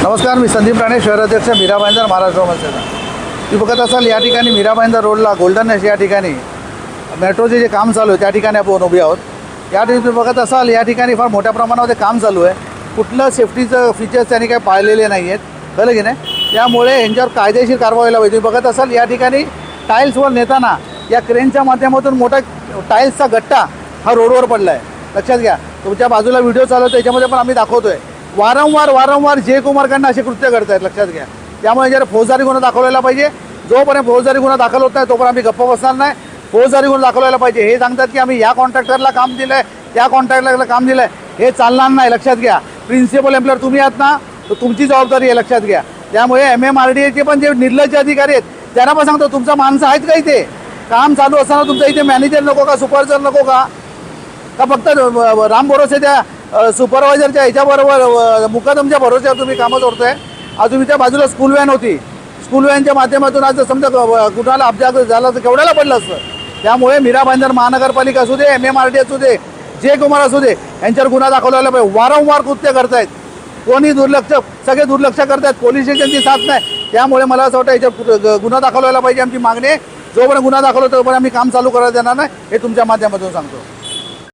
नमस्कार, मी संदीप राणे, शहराध्यक्ष मीरा भाईंदर महाराष्ट्र सेना. तुम्ही बघत असाल या ठिकाणी मीरा भाईंदर रोडला गोल्डन नेस्ट या ठिकाणी मेट्रोचे जे काम चालू आहे त्या ठिकाणी आपण उभे आहोत. या ठिकाणी तुम्ही बघत असाल या ठिकाणी फार मोठ्या प्रमाणामध्ये काम चालू आहे. कुठलं सेफ्टीचं फीचर्स त्यांनी काही पाळलेले नाही आहेत, कळलं की नाही. त्यामुळे यांच्यावर कायदेशीर कारवाई व्हायला पाहिजे. तुम्ही बघत असाल या ठिकाणी टाईल्सवर नेताना या क्रेनच्या माध्यमातून मोठा टाईल्सचा गट्टा हा रोडवर पडला आहे. लक्षात घ्या. तुमच्या बाजूला व्हिडिओ चालवतो त्याच्यामध्ये पण आम्ही दाखवतो आहे. वारंवार जयकुमारकडनं असे कृत्य करत आहेत. लक्षात घ्या. त्यामुळे जरा फौजदारी गुन्हा दाखवलेला पाहिजे. जोपर्यंत फौजदारी गुन्हा दाखल होत नाही तोपर्यंत आम्ही गप्प बसणार नाही. फौजदारी गुन्हा दाखवलेला पाहिजे. हे सांगतात की आम्ही या कॉन्ट्रॅक्टरला काम दिलं आहे, त्या कॉन्ट्रॅक्टरला काम दिलं आहे, हे चालणार नाही. लक्षात घ्या. प्रिन्सिपल एम्प्लॉयर तुम्ही आहात ना, तर तुमची जबाबदारी आहे. लक्षात घ्या. त्यामुळे MMRDAचे पण जे निर्लज्ज अधिकारी आहेत त्यांना पण सांगतो, तुमचा माणसं आहेत का इथे? काम चालू असताना तुमचा इथे मॅनेजर नको का, सुपरवायझर नको का? का फक्त राम भरोसे त्या सुपरवायझरच्या ह्याच्याबरोबर मुकादमच्या भरोश्यावर तुम्ही कामं करतोय? आज तुम्ही त्या बाजूला स्कूल व्हॅन होती, स्कूल व्हॅनच्या माध्यमातून आज समजा कुणाला अपघात झाला तर केवढ्याला पडलं असतं. त्यामुळे मीरा भाईंदर महानगरपालिका असू दे, MMRDA असू दे, जयकुमार असू दे, यांच्यावर गुन्हा दाखवलेला पाहिजे. वारंवार कृत्य करतायत, कोणी सगळे दुर्लक्ष करतायत, पोलीस स्टेशनची साथ नाही. त्यामुळे मला असं वाटतं याच्यावर गुन्हा दाखवलेला पाहिजे. आमची मागणी, जोपर्यंत गुन्हा दाखवला तोपर्यंत आम्ही काम चालू करायला देणार नाही, हे तुमच्या माध्यमातून सांगतो.